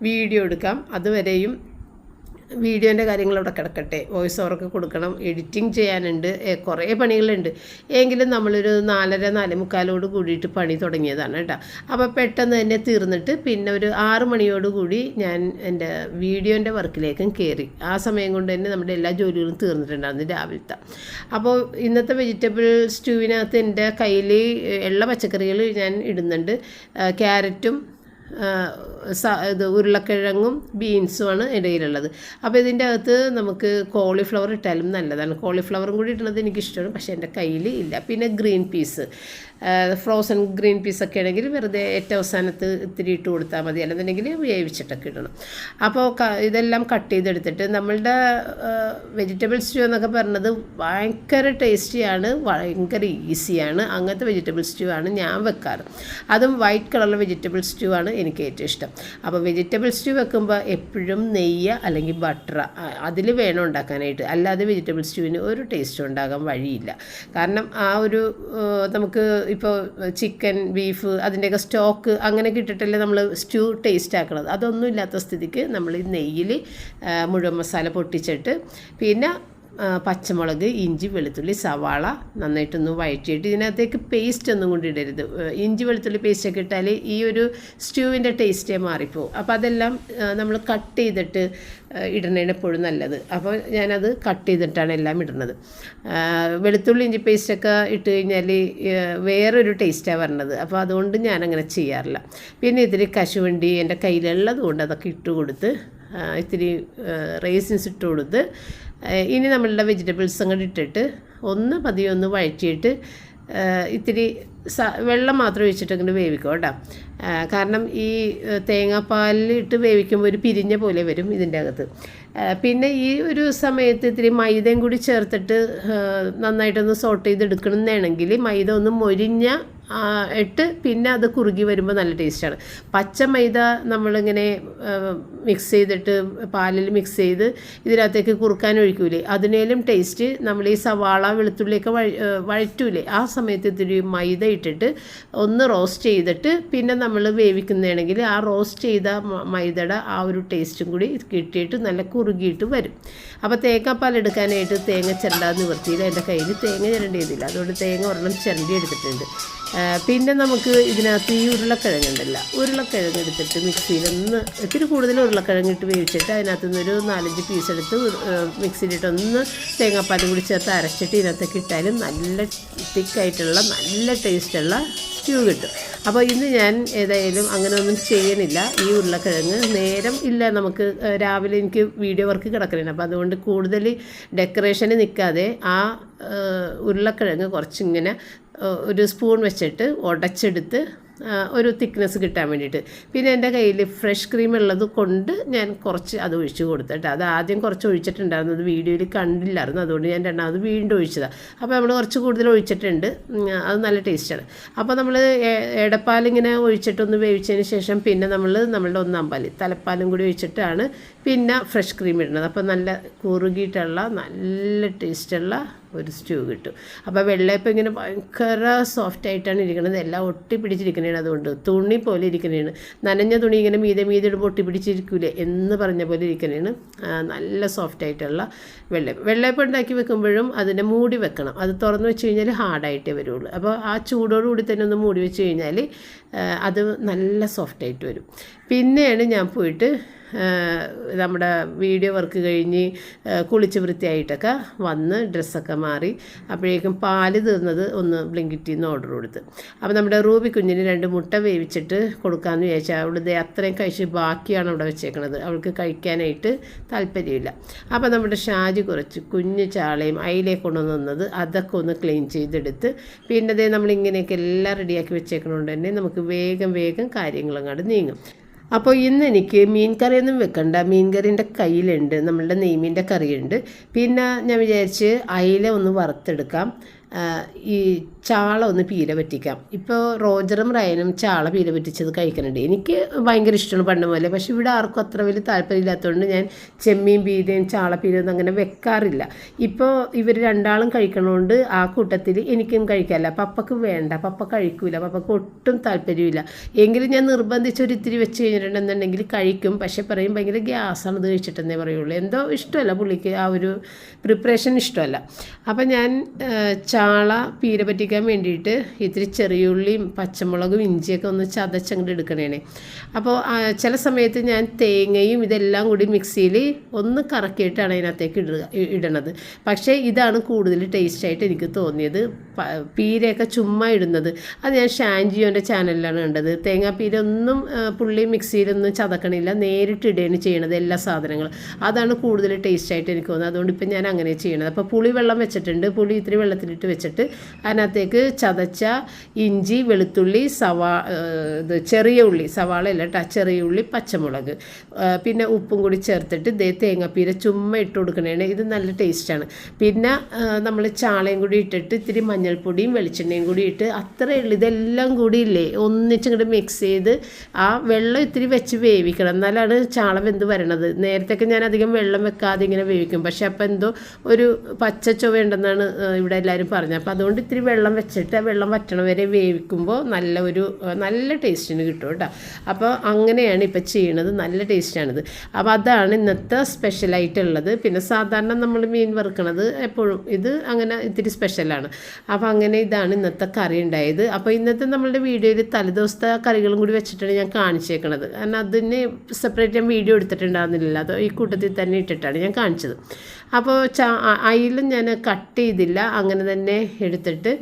വീഡിയോ എടുക്കാം. അതുവരെയും വീഡിയോൻ്റെ കാര്യങ്ങളവിടെ കിടക്കട്ടെ. വോയിസ് ഓവറൊക്കെ കൊടുക്കണം, എഡിറ്റിംഗ് ചെയ്യാനുണ്ട്, കുറേ പണികളുണ്ട്. എങ്കിലും നമ്മളൊരു 4:30 4:45 കൂടിയിട്ട് പണി തുടങ്ങിയതാണ് കേട്ടോ. അപ്പോൾ പെട്ടെന്ന് തന്നെ തീർന്നിട്ട് പിന്നെ ഒരു 6 മണിയോട് കൂടി ഞാൻ എൻ്റെ വീഡിയോൻ്റെ വർക്കിലേക്കും കയറി. ആ സമയം കൊണ്ട് തന്നെ നമ്മുടെ എല്ലാ ജോലികളും തീർന്നിട്ടുണ്ടായിരുന്നു രാവിലത്തെ. അപ്പോൾ ഇന്നത്തെ വെജിറ്റബിൾ സ്റ്റൂവിനകത്ത് എൻ്റെ കയ്യിൽ ഉള്ള പച്ചക്കറികൾ ഞാൻ ഇടുന്നുണ്ട്. ക്യാരറ്റും ഇത് ഉരുളക്കിഴങ്ങും ബീൻസുമാണ് ഇടയിലുള്ളത്. അപ്പോൾ ഇതിൻ്റെ അകത്ത് നമുക്ക് കോളിഫ്ലവർ ഇട്ടാലും നല്ലതാണ്. കോളിഫ്ലവറും കൂടി ഇടുന്നത് എനിക്കിഷ്ടമാണ്, പക്ഷേ എൻ്റെ കയ്യിൽ ഇല്ല. പിന്നെ ഗ്രീൻ പീസ്, ഫ്രോസൺ ഗ്രീൻ പീസൊക്കെ ആണെങ്കിൽ വെറുതെ ഏറ്റവും അവസാനത്ത് ഇത്തിരി ഇട്ട് കൊടുത്താൽ മതി, അല്ലെന്നുണ്ടെങ്കിൽ വേവിച്ചിട്ടൊക്കെ ഇടണം. അപ്പോൾ ഇതെല്ലാം കട്ട് ചെയ്തെടുത്തിട്ട് നമ്മളുടെ വെജിറ്റബിൾ സ്റ്റൂ എന്നൊക്കെ പറഞ്ഞത് ഭയങ്കര ടേസ്റ്റിയാണ്, ഭയങ്കര ഈസിയാണ്. അങ്ങനത്തെ വെജിറ്റബിൾ സ്റ്റൂ ആണ് ഞാൻ വെക്കാറ്. അതും വൈറ്റ് കളറിലെ വെജിറ്റബിൾ സ്റ്റൂ ആണ് എനിക്ക് ഏറ്റവും ഇഷ്ടം. അപ്പോൾ വെജിറ്റബിൾ സ്റ്റൂ വെക്കുമ്പോൾ എപ്പോഴും നെയ്യ് അല്ലെങ്കിൽ ബട്ടർ അതിൽ വേണം ഉണ്ടാക്കാനായിട്ട്. അല്ലാതെ വെജിറ്റബിൾ സ്റ്റൂവിന് ഒരു ടേസ്റ്റും ഉണ്ടാകാൻ വഴിയില്ല. കാരണം ആ ഒരു നമുക്ക് ഇപ്പോൾ ചിക്കൻ, ബീഫ് അതിൻ്റെയൊക്കെ സ്റ്റോക്ക് അങ്ങനെയൊക്കെ ഇട്ടിട്ടല്ലേ നമ്മൾ സ്റ്റൂ ടേസ്റ്റ് ആക്കണത്. അതൊന്നും ഇല്ലാത്ത സ്ഥിതിക്ക് നമ്മൾ ഈ നെയ്യിൽ മുഴുവൻ മസാല പൊട്ടിച്ചിട്ട് പിന്നെ പച്ചമുളക്, ഇഞ്ചി, വെളുത്തുള്ളി, സവാള നന്നായിട്ടൊന്ന് വഴറ്റിയിട്ട് ഇതിനകത്തേക്ക് പേസ്റ്റ് ഒന്നും കൊണ്ട് ഇടരുത്. ഇഞ്ചി വെളുത്തുള്ളി പേസ്റ്റൊക്കെ ഇട്ടാൽ ഈ ഒരു സ്റ്റൂവിൻ്റെ ടേസ്റ്റേ മാറിപ്പോവും. അപ്പോൾ അതെല്ലാം നമ്മൾ കട്ട് ചെയ്തിട്ട് ഇടണേണ് എപ്പോഴും നല്ലത്. അപ്പോൾ ഞാനത് കട്ട് ചെയ്തിട്ടാണ് എല്ലാം ഇടുന്നത്. വെളുത്തുള്ളി ഇഞ്ചി പേസ്റ്റൊക്കെ ഇട്ട് കഴിഞ്ഞാൽ വേറൊരു ടേസ്റ്റാണ് വരണത്. അപ്പോൾ അതുകൊണ്ട് ഞാനങ്ങനെ ചെയ്യാറില്ല. പിന്നെ ഇതിൽ കശുവണ്ടി എൻ്റെ കയ്യിലുള്ളത് കൊണ്ട് അതൊക്കെ ഇട്ട് കൊടുത്ത് ഇത്തിരി റേസിൻസ് ഇട്ട് കൊടുത്ത് ഇനി നമ്മളുടെ വെജിറ്റബിൾസ് അങ്ങോട്ട് ഇട്ടിട്ട് ഒന്ന് പതിയെ ഒന്ന് വഴറ്റിയിട്ട് ഇത്തിരി വെള്ളം മാത്രം ഒഴിച്ചിട്ട് അങ്ങോട്ട് വേവിക്കും കേട്ടോ. കാരണം ഈ തേങ്ങാപ്പാലിൽ ഇട്ട് വേവിക്കുമ്പോൾ ഒരു പിരിഞ്ഞ പോലെ വരും ഇതിൻ്റെ അകത്ത്. പിന്നെ ഈ ഒരു സമയത്ത് ഇത്തിരി മൈദയും കൂടി ചേർത്തിട്ട് നന്നായിട്ടൊന്ന് സോട്ട് ചെയ്തെടുക്കണമെന്നാണെങ്കിൽ മൈദ ഒന്ന് മൊരിഞ്ഞ ഇട്ട് പിന്നെ അത് കുറുകി വരുമ്പോൾ നല്ല ടേസ്റ്റാണ്. പച്ച മൈദ നമ്മളിങ്ങനെ മിക്സ് ചെയ്തിട്ട് പാലിൽ മിക്സ് ചെയ്ത് ഇതിനകത്തേക്ക് കുറുക്കാൻ ഒഴിക്കൂലേ, അതിനേലും ടേസ്റ്റ് നമ്മൾ ഈ സവാള വെളുത്തുള്ളിയൊക്കെ വഴറ്റൂലേ, ആ സമയത്ത് ഇത്തിരി മൈദ ഇട്ടിട്ട് ഒന്ന് റോസ്റ്റ് ചെയ്തിട്ട് പിന്നെ നമ്മൾ വേവിക്കുന്നതാണെങ്കിൽ ആ റോസ്റ്റ് ചെയ്ത മൈദയുടെ ആ ഒരു ടേസ്റ്റും കൂടി കിട്ടിയിട്ട് നല്ല കുറുകിയിട്ട് വരും. അപ്പോൾ തേങ്ങാപ്പാൽ എടുക്കാനായിട്ട് തേങ്ങ ചിരണ്ടാന്ന് നിവർത്തിയില്ല. എൻ്റെ കയ്യിൽ തേങ്ങ ചിരണ്ടിയതില്ല, അതുകൊണ്ട് തേങ്ങ ഒരെണ്ണം ചിരണ്ടി എടുത്തിട്ടുണ്ട്. പിന്നെ നമുക്ക് ഇതിനകത്ത് ഈ ഉരുളക്കിഴങ്ങുണ്ടല്ലോ, ഉരുളക്കിഴങ്ങ് എടുത്തിട്ട് മിക്സിയിലൊന്ന് ഇത്തിരി കൂടുതൽ ഉരുളക്കിഴങ്ങിട്ട് വേവിച്ചിട്ട് അതിനകത്ത് നിന്നൊരു 4-5 പീസ് എടുത്ത് മിക്സിയിലിട്ടൊന്ന് തേങ്ങാപ്പാലും കൂടി ചേർത്ത് അരച്ചിട്ട് ഇതിനകത്തേക്ക് ഇട്ടാലും നല്ല തിക്കായിട്ടുള്ള നല്ല ടേസ്റ്റുള്ള സ്റ്റ്യൂ കിട്ടും. അപ്പോൾ ഇന്ന് ഞാൻ ഏതായാലും അങ്ങനെ ഒന്നും ചെയ്യണില്ല. ഈ ഉരുളക്കിഴങ്ങ് നേരം ഇല്ല, നമുക്ക് രാവിലെ എനിക്ക് വീഡിയോ വർക്ക് കിടക്കണേ. അപ്പോൾ അതുകൊണ്ട് കൂടുതൽ ഡെക്കറേഷന് നിൽക്കാതെ ആ ഉരുളക്കിഴങ്ങ് കുറച്ചിങ്ങനെ ഒരു സ്പൂൺ വെച്ചിട്ട് ഉടച്ചെടുത്ത് ഒരു തിക്നെസ് കിട്ടാൻ വേണ്ടിയിട്ട്. പിന്നെ എൻ്റെ കയ്യിൽ ഫ്രഷ് ക്രീം ഉള്ളത് കൊണ്ട് ഞാൻ കുറച്ച് അത് ഒഴിച്ച് കൊടുത്തിട്ട്, അത് ആദ്യം കുറച്ച് ഒഴിച്ചിട്ടുണ്ടായിരുന്നു, അത് വീഡിയോയിൽ കണ്ടില്ലായിരുന്നു, അതുകൊണ്ട് ഞാൻ രണ്ടാമത് വീണ്ടും ഒഴിച്ചതാണ്. അപ്പോൾ നമ്മൾ കുറച്ച് കൂടുതൽ ഒഴിച്ചിട്ടുണ്ട്, അത് നല്ല ടേസ്റ്റാണ്. അപ്പോൾ നമ്മൾ എടപ്പാലിങ്ങനെ ഒഴിച്ചിട്ടൊന്ന് വേവിച്ചതിന് ശേഷം പിന്നെ നമ്മളുടെ 1/4 പാൽ തലപ്പാലും കൂടി ഒഴിച്ചിട്ടാണ് പിന്നെ ഫ്രഷ് ക്രീം ഇടുന്നത്. അപ്പോൾ നല്ല കുറുകിയിട്ടുള്ള നല്ല ടേസ്റ്റുള്ള ഒരു സ്റ്റൂ കിട്ടും. അപ്പോൾ വെള്ളയപ്പം ഇങ്ങനെ ഭയങ്കര സോഫ്റ്റായിട്ടാണ് ഇരിക്കുന്നത്, എല്ലാം ഒട്ടിപ്പിടിച്ചിരിക്കുന്നതാണ്. അതുകൊണ്ട് തുണി പോലെ ഇരിക്കുന്നതാണ്, നനഞ്ഞ തുണി ഇങ്ങനെ മീതെ ഇടുമ്പോൾ ഒട്ടിപ്പിടിച്ചിരിക്കൂലേ എന്ന് പറഞ്ഞ പോലെ ഇരിക്കുന്നതാണ്. നല്ല സോഫ്റ്റായിട്ടുള്ള വെള്ളയപ്പം ഉണ്ടാക്കി വെക്കുമ്പോഴും അതിനെ മൂടി വെക്കണം, അത് തുറന്ന് വെച്ച് കഴിഞ്ഞാൽ ഹാർഡായിട്ടേ വരുള്ളൂ. അപ്പോൾ ആ ചൂടോടുകൂടി തന്നെ ഒന്ന് മൂടി വെച്ച് കഴിഞ്ഞാൽ അത് നല്ല സോഫ്റ്റായിട്ട് വരും. പിന്നെയാണ് ഞാൻ പോയിട്ട് നമ്മുടെ വീഡിയോ വർക്ക് കഴിഞ്ഞ് കുളിച്ച് വൃത്തിയായിട്ടൊക്കെ വന്ന് ഡ്രസ്സൊക്കെ മാറി അപ്പോഴേക്കും പാല് തീർന്നത് ഒന്ന് ബ്ലിങ്കിറ്റിൽ നിന്ന് ഓർഡർ കൊടുത്ത്. അപ്പോൾ നമ്മുടെ റൂബി കുഞ്ഞിന് 2 മുട്ട വേവിച്ചിട്ട് കൊടുക്കാമെന്ന് വിചാരിച്ചാൽ അവളുടെ അത്രയും കഴിച്ച് ബാക്കിയാണ് അവിടെ വെച്ചേക്കണത്, അവൾക്ക് കഴിക്കാനായിട്ട് താല്പര്യമില്ല. അപ്പോൾ നമ്മുടെ ഷാജി കുറച്ച് കുഞ്ഞ് ചാളയും അയിലേക്ക് കൊണ്ടുവന്നത് അതൊക്കെ ഒന്ന് ക്ലീൻ ചെയ്തെടുത്ത് പിന്നെ അതേ നമ്മളിങ്ങനെയൊക്കെ എല്ലാം റെഡിയാക്കി വെച്ചേക്കണോണ്ട് തന്നെ നമുക്ക് വേഗം കാര്യങ്ങളങ്ങോട്ട് നീങ്ങും. അപ്പോൾ ഇന്ന് എനിക്ക് മീൻ കറിയൊന്നും വെക്കണ്ട, മീൻ കറീൻ്റെ കയ്യിലുണ്ട്, നമ്മളുടെ നെയ്മീൻ്റെ കറിയുണ്ട്. പിന്നെ ഞാൻ വിചാരിച്ച് അയില ഒന്ന് വറുത്തെടുക്കാം. ഈ ചാള ഒന്ന് പീര പറ്റിക്കാം. ഇപ്പോൾ റോജറും റയനും ചാള പീര പറ്റിച്ചത് കഴിക്കുന്നുണ്ട്. എനിക്ക് ഭയങ്കര ഇഷ്ടമാണ് പണ്ട് പോലെ. പക്ഷേ ഇവിടെ ആർക്കും അത്ര വലിയ താല്പര്യമില്ലാത്തതുകൊണ്ട് ഞാൻ ചെമ്മീൻ പീരയും ചാള പീരയൊന്നും അങ്ങനെ വെക്കാറില്ല. ഇപ്പോൾ ഇവർ രണ്ടാളും കഴിക്കണോണ്ട് ആ കൂട്ടത്തിൽ എനിക്കും കഴിക്കാമല്ല. പപ്പക്ക് വേണ്ട, പപ്പ കഴിക്കൂല, പപ്പക്ക് ഒട്ടും താല്പര്യമില്ല. എങ്കിലും ഞാൻ നിർബന്ധിച്ച് ഒരിത്തിരി വെച്ച് കഴിഞ്ഞിട്ടുണ്ടെന്നുണ്ടെങ്കിൽ കഴിക്കും. പക്ഷേ പറയും ഭയങ്കര ഗ്യാസാണ് ഇത് കഴിച്ചിട്ടെന്നേ പറയുള്ളൂ. എന്തോ ഇഷ്ടമല്ല പുള്ളിക്ക്, ആ ഒരു പ്രിപ്പറേഷൻ ഇഷ്ടമല്ല. അപ്പം ഞാൻ ചാള പീര പറ്റിക്കാൻ വേണ്ടിയിട്ട് ഇത്തിരി ചെറിയുള്ളിയും പച്ചമുളകും ഇഞ്ചിയൊക്കെ ഒന്ന് ചതച്ചങ്ങോട്ട് എടുക്കണേ. അപ്പോൾ ചില സമയത്ത് ഞാൻ തേങ്ങയും ഇതെല്ലാം കൂടി മിക്സിയിൽ ഒന്ന് കറക്കിയിട്ടാണ് അതിനകത്തേക്ക് ഇടണത്. പക്ഷേ ഇതാണ് കൂടുതൽ ടേസ്റ്റായിട്ട് എനിക്ക് തോന്നിയത്. പീരയൊക്കെ ചുമ്മാ ഇടുന്നത് അത് ഞാൻ ഷാൻജിയോൻ്റെ ചാനലിലാണ് കണ്ടത്. തേങ്ങാപ്പീര ഒന്നും പുള്ളി മിക്സിയിലൊന്നും ചതക്കണില്ല, നേരിട്ട് ഇടുകയാണ് ചെയ്യണത് എല്ലാ സാധനങ്ങളും. അതാണ് കൂടുതൽ ടേസ്റ്റായിട്ട് എനിക്ക് തോന്നുന്നത്. അതുകൊണ്ട് ഇപ്പം ഞാൻ അങ്ങനെ ചെയ്യണത്. അപ്പോൾ പുളി വെള്ളം വെച്ചിട്ടുണ്ട്. പുളി ഇത്തിരി വെള്ളത്തിലിട്ട് വെച്ചിട്ട് അതിനകത്തേക്ക് ചതച്ച ഇഞ്ചി, വെളുത്തുള്ളി, ചെറിയ ഉള്ളി, സവാള അല്ല കേട്ടോ, ചെറിയ ഉള്ളി, പച്ചമുളക്, പിന്നെ ഉപ്പും കൂടി ചേർത്തിട്ട് തേങ്ങാപ്പീര ചുമ്മാ ഇട്ട് കൊടുക്കണേണ്. ഇത് നല്ല ടേസ്റ്റാണ്. പിന്നെ നമ്മൾ ചാളയും കൂടി ഇട്ടിട്ട് ഇത്തിരി മഞ്ഞൾപ്പൊടിയും വെളിച്ചെണ്ണയും കൂടി ഇട്ട് അത്രയേ ഉള്ളൂ. ഇതെല്ലാം കൂടി ഇല്ലേ ഒന്നിച്ചിങ്ങോട്ട് മിക്സ് ചെയ്ത് ആ വെള്ളം ഇത്തിരി വെച്ച് വേവിക്കണം, എന്നാലാണ് ചാള വെന്ത് വരണത്. നേരത്തെയൊക്കെ ഞാൻ അധികം വെള്ളം വെക്കാതെ ഇങ്ങനെ വേവിക്കും. പക്ഷെ അപ്പം എന്തോ ഒരു പച്ച ചുവയുണ്ടെന്നാണ് ഇവിടെ എല്ലാവരും പറഞ്ഞത്. അപ്പോൾ അതുകൊണ്ട് ഇത്തിരി വെള്ളം വെച്ചിട്ട് ആ വെള്ളം വറ്റണ വരെ വേവിക്കുമ്പോൾ നല്ല ടേസ്റ്റിന് കിട്ടും കേട്ടോ. അപ്പോൾ അങ്ങനെയാണ് ഇപ്പം ചെയ്യണത്. നല്ല ടേസ്റ്റാണിത്. അപ്പോൾ അതാണ് ഇന്നത്തെ സ്പെഷ്യലായിട്ടുള്ളത്. പിന്നെ സാധാരണ നമ്മൾ മീൻ വറുക്കണത് എപ്പോഴും ഇത് അങ്ങനെ ഇത്തിരി സ്പെഷ്യലാണ്. അപ്പോൾ അങ്ങനെ ഇതാണ് ഇന്നത്തെ കറി ഉണ്ടായത്. അപ്പോൾ ഇന്നത്തെ നമ്മളുടെ വീഡിയോയിൽ തലേദിവസത്തെ കറികളും കൂടി വെച്ചിട്ടാണ് ഞാൻ കാണിച്ചേക്കണത്. കാരണം അതിന് സെപ്പറേറ്റ് ഞാൻ വീഡിയോ എടുത്തിട്ടുണ്ടാകുന്നില്ല, അത് ഈ കൂട്ടത്തിൽ തന്നെ ഇട്ടിട്ടാണ് ഞാൻ കാണിച്ചത്. അപ്പോൾ അയിലും ഞാൻ കട്ട് ചെയ്തില്ല, അങ്ങനെ തന്നെ എടുത്തിട്ട്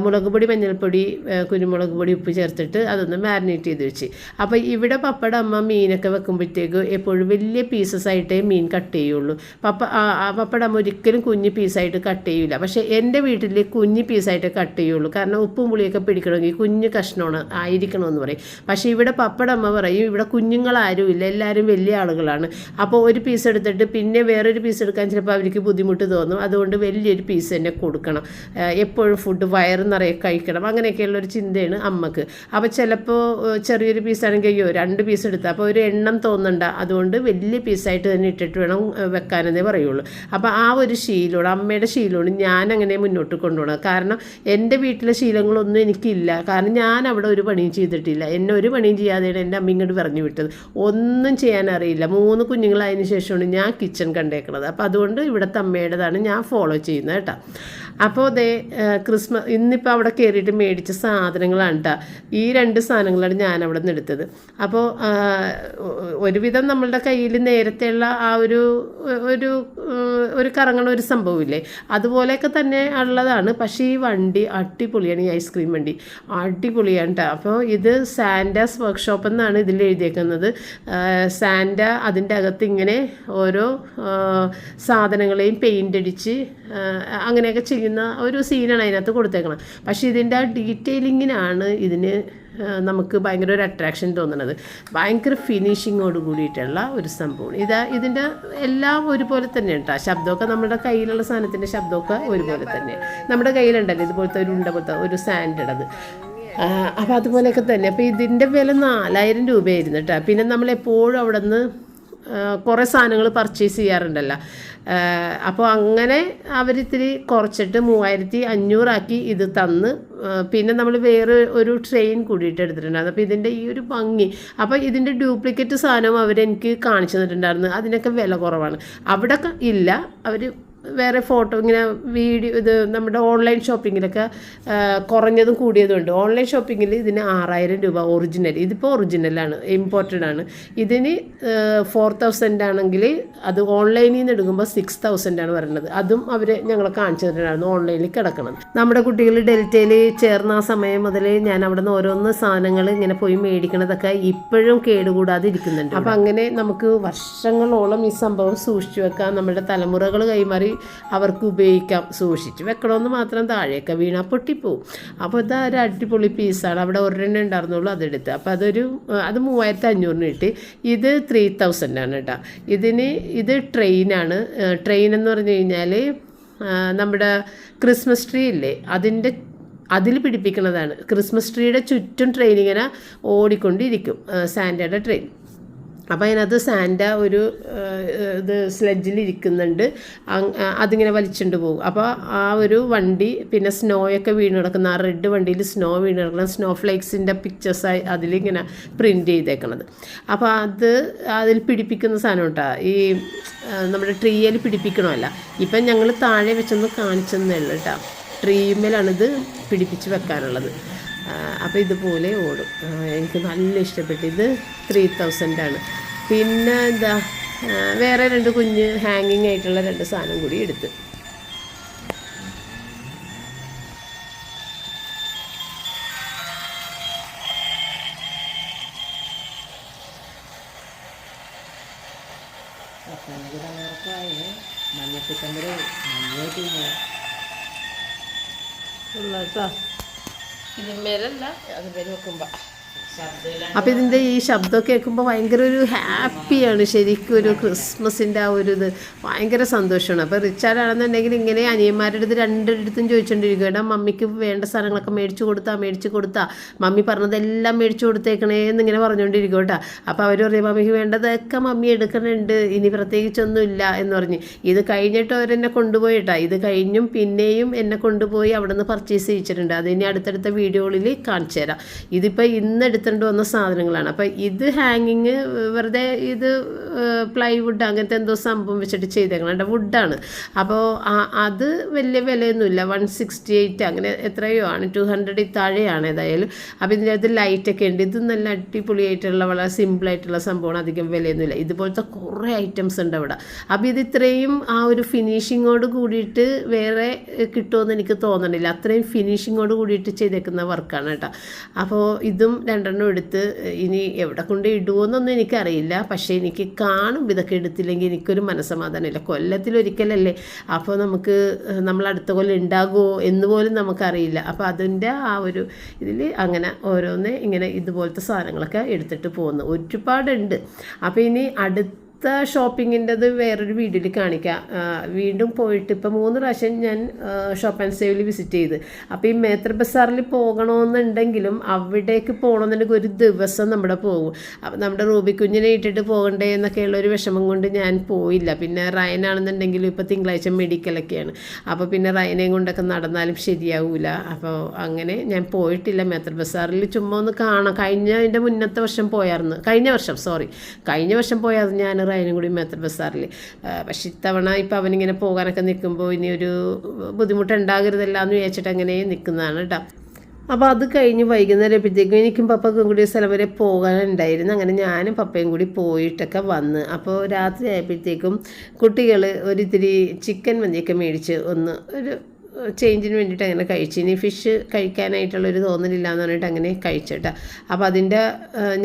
മുളക് പൊടി, മഞ്ഞൾപ്പൊടി, കുരുമുളക് പൊടി, ഉപ്പ് ചേർത്തിട്ട് അതൊന്ന് മാരിനേറ്റ് ചെയ്ത് വെച്ച്. അപ്പോൾ ഇവിടെ പപ്പയുടെ അമ്മ മീനൊക്കെ വെക്കുമ്പോഴത്തേക്ക് എപ്പോഴും വലിയ പീസസ് ആയിട്ടേ മീൻ കട്ട് ചെയ്യുള്ളൂ. പപ്പയുടെ അമ്മ ഒരിക്കലും കുഞ്ഞ് പീസായിട്ട് കട്ട് ചെയ്യില്ല. പക്ഷേ എൻ്റെ വീട്ടിൽ കുഞ്ഞ് പീസായിട്ട് കട്ട് ചെയ്യുള്ളൂ. കാരണം ഉപ്പും പുളിയൊക്കെ പിടിക്കണമെങ്കിൽ കുഞ്ഞ് കഷ്ണമാണ് ആയിരിക്കണമെന്ന് പറയും. പക്ഷേ ഇവിടെ പപ്പയുടെ അമ്മ പറയും ഇവിടെ കുഞ്ഞുങ്ങളാരും ഇല്ല, എല്ലാവരും വലിയ ആളുകളാണ്. അപ്പോൾ ഒരു പീസ് എടുത്തിട്ട് പിന്നെ വേറൊരു പീസ് എടുക്കാൻ ചിലപ്പോൾ അവർക്ക് ബുദ്ധിമുട്ട് തോന്നും. അതുകൊണ്ട് വലിയൊരു പീസ് തന്നെ കൊടുക്കണം. എപ്പോഴും ഫുഡ് വയറ് നിറയെ കഴിക്കണം, അങ്ങനെയൊക്കെയുള്ളൊരു ചിന്തയാണ് അമ്മക്ക്. അപ്പോൾ ചിലപ്പോൾ ചെറിയൊരു പീസാണെങ്കിൽ അയ്യോ 2 പീസ് എടുത്താൽ അപ്പോൾ ഒരു എണ്ണം തോന്നണ്ട, അതുകൊണ്ട് വലിയ പീസായിട്ട് തന്നെ ഇട്ടിട്ട് വേണം വെക്കാനെന്നേ പറയുള്ളൂ. അപ്പോൾ ആ ഒരു ശീലമാണ്, അമ്മയുടെ ശീലമാണ് ഞാൻ അങ്ങനെ മുന്നോട്ട് കൊണ്ടുപോകണം. കാരണം എൻ്റെ വീട്ടിലെ ശീലങ്ങളൊന്നും എനിക്കില്ല. കാരണം ഞാൻ അവിടെ ഒരു പണിയും ചെയ്തിട്ടില്ല. എന്നെ ഒരു പണിയും ചെയ്യാതെയാണ് എൻ്റെ അമ്മ ഇങ്ങോട്ട് പറഞ്ഞു വിട്ടത്. ഒന്നും ചെയ്യാൻ അറിയില്ല. 3 കുഞ്ഞുങ്ങളായതിനു ശേഷമാണ് ഞാൻ കിച്ചൺ കണ്ടേക്കണത്. അപ്പോൾ അതുകൊണ്ട് ഇവിടുത്തെ അമ്മയുടേതാണ് ഞാൻ ഫോളോ ചെയ്യുന്നത് കേട്ടോ. അപ്പോൾ ക്രിസ്മസ് ഇന്നിപ്പോൾ അവിടെ കയറിയിട്ട് മേടിച്ച സാധനങ്ങളാണ് കേട്ടോ. ഈ 2 സാധനങ്ങളാണ് ഞാൻ അവിടെ നിന്ന് എടുത്തത്. അപ്പോൾ ഒരുവിധം നമ്മളുടെ കയ്യിൽ നേരത്തെയുള്ള ആ ഒരു കറങ്ങണ ഒരു സംഭവമില്ലേ, അതുപോലെയൊക്കെ തന്നെ ഉള്ളതാണ്. പക്ഷേ ഈ വണ്ടി അടിപൊളിയാണ്, ഈ ഐസ്ക്രീം വണ്ടി അടിപൊളിയാണ് കേട്ടോ. അപ്പോൾ ഇത് സാൻഡാസ് വർക്ക്ഷോപ്പ് എന്നാണ് ഇതിൽ എഴുതിയേക്കുന്നത്. സാൻഡ അതിൻ്റെ അകത്ത് ഇങ്ങനെ ഓരോ സാധനങ്ങളെയും പെയിൻ്റ് അടിച്ച് അങ്ങനെയൊക്കെ ചെയ്യുന്ന ഒരു സീനാണ് അതിനകത്ത് കൊടുത്തേക്കണം. പക്ഷേ ഇതിൻ്റെ ആ ഡീറ്റെയിലിങ്ങിനാണ് ഇതിന് നമുക്ക് ഭയങ്കര ഒരു അട്രാക്ഷൻ തോന്നുന്നത്. ഭയങ്കര ഫിനിഷിങ്ങോട് കൂടിയിട്ടുള്ള ഒരു സംഭവമാണ്. ഇതിൻ്റെ എല്ലാം ഒരുപോലെ തന്നെ കേട്ടോ. ശബ്ദമൊക്കെ നമ്മുടെ കയ്യിലുള്ള സാധനത്തിൻ്റെ ശബ്ദമൊക്കെ ഒരുപോലെ തന്നെ. നമ്മുടെ കയ്യിലുണ്ടല്ലോ ഇതുപോലത്തെ ഒരു ഉണ്ട പോലത്തെ ഒരു സാൻഡുള്ളത്, അപ്പോൾ അതുപോലെയൊക്കെ തന്നെ. അപ്പോൾ ഇതിൻ്റെ വില 4000 രൂപയായിരുന്നു കേട്ടോ. പിന്നെ നമ്മളെപ്പോഴും അവിടെ നിന്ന് കുറേ സാധനങ്ങൾ പർച്ചേസ് ചെയ്യാറുണ്ടല്ലോ. അപ്പോൾ അങ്ങനെ അവരിത്തിരി കുറച്ചിട്ട് 3500 ആക്കി ഇത് തന്ന്. പിന്നെ നമ്മൾ വേറെ ഒരു ട്രെയിൻ കൂടിയിട്ട് എടുത്തിട്ടുണ്ടായിരുന്നു. അപ്പോൾ ഇതിൻ്റെ ഈ ഒരു ഭംഗി, അപ്പോൾ ഇതിൻ്റെ ഡ്യൂപ്ലിക്കേറ്റ് സാധനം അവരെനിക്ക് കാണിച്ചു തന്നിട്ടുണ്ടായിരുന്നു. അതിനൊക്കെ വില കുറവാണ്. അവിടെ ഇല്ല, അവർ വേറെ ഫോട്ടോ ഇങ്ങനെ വീഡിയോ ഇത് നമ്മുടെ ഓൺലൈൻ ഷോപ്പിങ്ങിലൊക്കെ കുറഞ്ഞതും കൂടിയതും ഉണ്ട്. ഓൺലൈൻ ഷോപ്പിങ്ങിൽ ഇതിന് 6000 രൂപ ഒറിജിനൽ. ഇതിപ്പോൾ ഒറിജിനലാണ്, ഇമ്പോർട്ടഡ് ആണ്. ഇതിന് 4000 ആണെങ്കിൽ അത് ഓൺലൈനിൽ നിന്ന് എടുക്കുമ്പോൾ 6000 ആണ് പറയുന്നത്. അതും അവർ ഞങ്ങളെ കാണിച്ചു തന്നിട്ടുണ്ടായിരുന്നു ഓൺലൈനിൽ കിടക്കണം. നമ്മുടെ കുട്ടികൾ ഡെൽറ്റയിൽ ചേർന്ന ആ സമയം മുതൽ ഞാൻ അവിടെ നിന്ന് ഓരോന്ന് സാധനങ്ങൾ ഇങ്ങനെ പോയി മേടിക്കണതൊക്കെ ഇപ്പോഴും കേടുകൂടാതെ ഇരിക്കുന്നുണ്ട്. അപ്പം അങ്ങനെ നമുക്ക് വർഷങ്ങളോളം ഈ സംഭവം സൂക്ഷിച്ചു വെക്കാം. നമ്മുടെ തലമുറകൾ കൈമാറി അവർക്ക് ഉപയോഗിക്കാം. സൂക്ഷിച്ച് വെക്കണമെന്ന് മാത്രം, താഴെയൊക്കെ വീണാൽ പൊട്ടിപ്പോവും. അപ്പോൾ ഇത് ഒരു അടിപൊളി പീസാണ്. അവിടെ ഒരെണ്ണം ഉണ്ടായിരുന്നുള്ളൂ, അതെടുത്ത്. അപ്പോൾ അത് 3500 കിട്ടി. ഇത് 3000 ആണ് കേട്ടോ. ഇത് ട്രെയിനാണ്. ട്രെയിൻ എന്ന് പറഞ്ഞു കഴിഞ്ഞാൽ നമ്മുടെ ക്രിസ്മസ് ട്രീ ഇല്ലേ അതിൽ പിടിപ്പിക്കുന്നതാണ്. ക്രിസ്മസ് ട്രീയുടെ ചുറ്റും ട്രെയിൻ ഇങ്ങനെ ഓടിക്കൊണ്ടിരിക്കും, സാൻഡയുടെ ട്രെയിൻ. അപ്പോൾ അതിനകത്ത് സാൻഡ ഒരു ഇത് സ്ലെഡ്ജിലിരിക്കുന്നുണ്ട്, അതിങ്ങനെ വലിച്ചുകൊണ്ട് പോകും. അപ്പോൾ ആ ഒരു വണ്ടി പിന്നെ സ്നോയൊക്കെ വീണ് കിടക്കുന്ന ആ റെഡ് വണ്ടിയിൽ സ്നോ വീണ് കിടക്കുന്ന സ്നോ ഫ്ലേക്സിൻ്റെ പിക്ചേഴ്സായി അതിലിങ്ങനെ പ്രിൻ്റ് ചെയ്തേക്കണത്. അപ്പോൾ അതിൽ പിടിപ്പിക്കുന്ന സാധനം കേട്ടോ, ഈ നമ്മുടെ ട്രീയിൽ പിടിപ്പിക്കണമല്ല. ഇപ്പം ഞങ്ങൾ താഴെ വെച്ചൊന്ന് കാണിച്ചെന്നേ ഉള്ളൂ കേട്ടോ. ട്രീമേലാണിത് പിടിപ്പിച്ച് വെക്കാനുള്ളത്. അപ്പോൾ ഇതുപോലെ ഓടും. എനിക്ക് നല്ല ഇഷ്ടപ്പെട്ടു. ഇത് 3000 ആണ്. പിന്നെ എന്താ, വേറെ 2 കുഞ്ഞ് ഹാങ്ങിങ് ആയിട്ടുള്ള 2 സാധനം കൂടി എടുത്ത്. ഇതിന്മേലല്ല, അതുപോലെ വെക്കുമ്പോൾ അപ്പോൾ ഇതിൻ്റെ ഈ ശബ്ദം കേൾക്കുമ്പോൾ ഭയങ്കര ഒരു ഹാപ്പിയാണ്. ശരിക്കും ഒരു ക്രിസ്മസിൻ്റെ ആ ഒരു ഇത് ഭയങ്കര സന്തോഷമാണ്. അപ്പോൾ റിച്ചാർഡാണെന്നുണ്ടെങ്കിൽ ഇങ്ങനെ അനിയന്മാരുടെ അടുത്ത് രണ്ടിടത്തും ചോദിച്ചുകൊണ്ടിരിക്കും, എടാ മമ്മിക്ക് വേണ്ട സാധനങ്ങളൊക്കെ മേടിച്ചു കൊടുത്താ മമ്മി പറഞ്ഞതെല്ലാം മേടിച്ചു കൊടുത്തേക്കണേ എന്നിങ്ങനെ പറഞ്ഞുകൊണ്ടിരിക്കും കേട്ടോ. അപ്പോൾ അവർ പറയും മമ്മിക്ക് വേണ്ടതൊക്കെ മമ്മി എടുക്കണുണ്ട്, ഇനി പ്രത്യേകിച്ചൊന്നുമില്ല എന്ന് പറഞ്ഞ്. ഇത് കഴിഞ്ഞിട്ട് അവരെന്നെ കൊണ്ടുപോയിട്ടാ. ഇത് കഴിഞ്ഞും പിന്നെയും എന്നെ കൊണ്ടുപോയി അവിടെ നിന്ന് പർച്ചേസ് ചെയ്യിച്ചിട്ടുണ്ട്. അതിനി അടുത്തടുത്ത വീഡിയോകളിൽ കാണിച്ചു തരാം. ഇതിപ്പോൾ ഇന്നെടുത്ത് വന്ന സാധനങ്ങളാണ്. അപ്പോൾ ഇത് ഹാങ്ങിങ് വെറുതെ ഇത് പ്ലൈവുഡ് അങ്ങനത്തെ എന്തോ സംഭവം വെച്ചിട്ട് ചെയ്തേക്കണം, വുഡാണ്. അപ്പോൾ അത് വലിയ വിലയൊന്നുമില്ല, 168 അങ്ങനെ എത്രയോ ആണ്, 200 താഴെയാണ് ഏതായാലും. അപ്പോൾ ഇതിൻ്റെ അകത്ത് ലൈറ്റൊക്കെ ഉണ്ട്. ഇത് നല്ല അടിപൊളിയായിട്ടുള്ള വളരെ സിമ്പിളായിട്ടുള്ള സംഭവമാണ്, അധികം വിലയൊന്നുമില്ല. ഇതുപോലത്തെ കുറേ ഐറ്റംസ് ഉണ്ട് അവിടെ. അപ്പോൾ ഇത് ഇത്രയും ആ ഒരു ഫിനിഷിങ്ങോട് കൂടിയിട്ട് വേറെ കിട്ടുമെന്ന് എനിക്ക് തോന്നണില്ല. അത്രയും ഫിനിഷിങ്ങോട് കൂടിയിട്ട് ചെയ്തേക്കുന്ന വർക്കാണ് കേട്ടോ. അപ്പോൾ ഇതും 2 എടുത്ത് ഇനി എവിടെ കൊണ്ട് ഇടുമോയെന്നൊന്നും എനിക്കറിയില്ല. പക്ഷേ എനിക്ക് കാണും ഇതൊക്കെ എടുത്തില്ലെങ്കിൽ എനിക്കൊരു മനസ്സമാധാനമില്ല. കൊല്ലത്തിലൊരിക്കലല്ലേ, അപ്പോൾ നമ്മൾ അടുത്ത കൊല്ലം ഉണ്ടാകുമോ എന്ന് പോലും നമുക്കറിയില്ല. അപ്പോൾ അതിൻ്റെ ആ ഒരു ഇതിൽ അങ്ങനെ ഓരോന്ന് ഇങ്ങനെ ഇതുപോലത്തെ സാധനങ്ങളൊക്കെ എടുത്തിട്ട് പോകുന്നു. ഒരുപാടുണ്ട്. അപ്പോൾ ഇനി ഷോപ്പിങ്ങിൻ്റെത് വേറൊരു വീഡിയോയിൽ കാണിക്കാം. വീണ്ടും പോയിട്ട് ഇപ്പോൾ 3 പ്രാവശ്യം ഞാൻ ഷോപ്പ് ആൻഡ് സേവിൽ വിസിറ്റ് ചെയ്ത്. അപ്പോൾ ഈ മേത്ര ബസാറിൽ പോകണമെന്നുണ്ടെങ്കിലും അവിടേക്ക് പോകണമെന്നുണ്ടെങ്കിൽ ഒരു ദിവസം നമ്മുടെ പോകും. അപ്പം നമ്മുടെ റൂബി കുഞ്ഞിനെ ഇട്ടിട്ട് പോകണ്ടേ എന്നൊക്കെയുള്ള ഒരു വിഷമം കൊണ്ട് ഞാൻ പോയില്ല. പിന്നെ റയനാണെന്നുണ്ടെങ്കിലും ഇപ്പോൾ തിങ്കളാഴ്ച മെഡിക്കലൊക്കെയാണ്. അപ്പോൾ പിന്നെ റയനെയും കൊണ്ടൊക്കെ നടന്നാലും ശരിയാവില്ല. അപ്പോൾ അങ്ങനെ ഞാൻ പോയിട്ടില്ല മേത്ര ബസാറിൽ. ചുമ്മാ ഒന്ന് കാണാം. കഴിഞ്ഞ വർഷം പോയായിരുന്നു. കഴിഞ്ഞ വർഷം പോയായിരുന്നു ഞാൻ റയനും കൂടി മേത്ര ബസാറിൽ. പക്ഷെ ഇത്തവണ ഇപ്പോൾ അവനിങ്ങനെ പോകാനൊക്കെ നിൽക്കുമ്പോൾ ഇനി ഒരു ബുദ്ധിമുട്ടുണ്ടാകരുതല്ല എന്ന് വിചാരിച്ചിട്ട് അങ്ങനെ നിൽക്കുന്നതാണ് കേട്ടോ. അപ്പോൾ അത് കഴിഞ്ഞ് വൈകുന്നേരപ്പോഴത്തേക്കും എനിക്കും പപ്പക്കും കൂടി സ്ഥലം വരെ പോകാനുണ്ടായിരുന്നു. അങ്ങനെ ഞാനും പപ്പയും കൂടി പോയിട്ടൊക്കെ വന്ന്. അപ്പോൾ രാത്രി ആയപ്പോഴത്തേക്കും കുട്ടികൾ ഒരിത്തിരി ചിക്കൻ മന്തിയൊക്കെ മേടിച്ച് ഒരു ചേഞ്ചിന് വേണ്ടിയിട്ട് അങ്ങനെ കഴിച്ചു. ഇനി ഫിഷ് കഴിക്കാനായിട്ടുള്ളൊരു തോന്നലില്ല എന്ന് പറഞ്ഞിട്ട് അങ്ങനെ കഴിച്ചിട്ടാ. അപ്പോൾ അതിൻ്റെ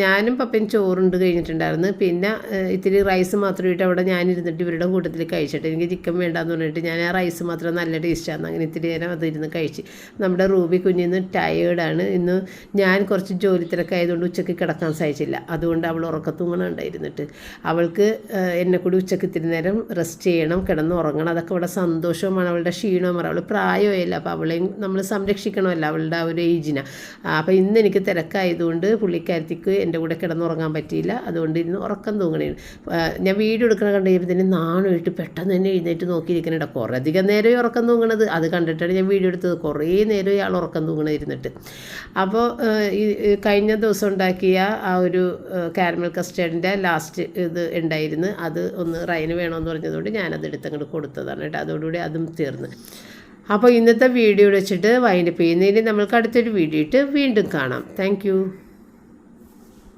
ഞാനും പപ്പയും ചോറുണ്ട് കഴിഞ്ഞിട്ടുണ്ടായിരുന്നു. പിന്നെ ഇത്തിരി റൈസ് മാത്രം ഇട്ട് അവിടെ ഞാനിരുന്നിട്ട് ഇവരുടെ കൂട്ടത്തിൽ കഴിച്ചിട്ട് എനിക്ക് ചിക്കൻ വേണ്ടാന്ന് പറഞ്ഞിട്ട് ഞാൻ ആ റൈസ് മാത്രം നല്ല ടേസ്റ്റാണ്. അങ്ങനെ ഇത്തിരി നേരം അതിരുന്ന് കഴിച്ച്. നമ്മുടെ റൂബി കുഞ്ഞിന്ന് ടയേർഡാണ്. ഇന്ന് ഞാൻ കുറച്ച് ജോലി തിരക്കായതുകൊണ്ട് ഉച്ചയ്ക്ക് കിടക്കാൻ സാധിച്ചില്ല. അതുകൊണ്ട് അവൾ ഉറക്കത്തൂങ്ങണുണ്ടായിരുന്നിട്ട് അവൾക്ക് എന്നെ കൂടി ഉച്ചയ്ക്ക് ഇത്തിരി നേരം റെസ്റ്റ് ചെയ്യണം, കിടന്ന് ഉറങ്ങണം. അതൊക്കെ അവിടെ സന്തോഷവുമാണ്. അവളുടെ ക്ഷീണവും അവൾ പ്രായമില്ല. അപ്പോൾ അവളെയും നമ്മൾ സംരക്ഷിക്കണമല്ലോ, അവളുടെ ആ ഒരു ഏജിന്. അപ്പോൾ ഇന്ന് എനിക്ക് തിരക്കായതുകൊണ്ട് പുള്ളിക്കാരത്തിക്ക് എൻ്റെ കൂടെ കിടന്നുറങ്ങാൻ പറ്റിയില്ല. അതുകൊണ്ട് ഇന്ന് ഉറക്കം തൂങ്ങണേന്. ഞാൻ വീഡിയോ എടുക്കണ കണ്ടു കഴിയുമ്പോൾ നാണമായിട്ട് പെട്ടെന്ന് തന്നെ എഴുന്നേറ്റ് നോക്കിയിരിക്കണേണ്ട. കുറേ അധികം നേരം ഉറക്കം തൂങ്ങണത് അത് കണ്ടിട്ടാണ് ഞാൻ വീഡിയോ എടുത്തത്. കുറേ നേരം ഇയാൾ ഉറക്കം തൂങ്ങണിരുന്നിട്ട്. അപ്പോൾ ഈ കഴിഞ്ഞ ദിവസം ഉണ്ടാക്കിയ ആ ഒരു കാരമൽ കസ്റ്റേർഡിൻ്റെ ലാസ്റ്റ് ഇത് ഉണ്ടായിരുന്നു. അത് ഒന്ന് റയന് വേണമെന്ന് പറഞ്ഞതുകൊണ്ട് ഞാനത് എടുത്തങ്ങോട്ട് കൊടുത്തതാണ് കേട്ടോ. അതോടുകൂടി അതും തീർന്ന്. അപ്പോൾ ഇന്നത്തെ വീഡിയോ വെച്ചിട്ട് വൈൻഡപ്പ് ചെയ്യുന്നതിന് നമ്മൾക്ക് അടുത്തൊരു വീഡിയോ ഇട്ട് വീണ്ടും കാണാം. താങ്ക്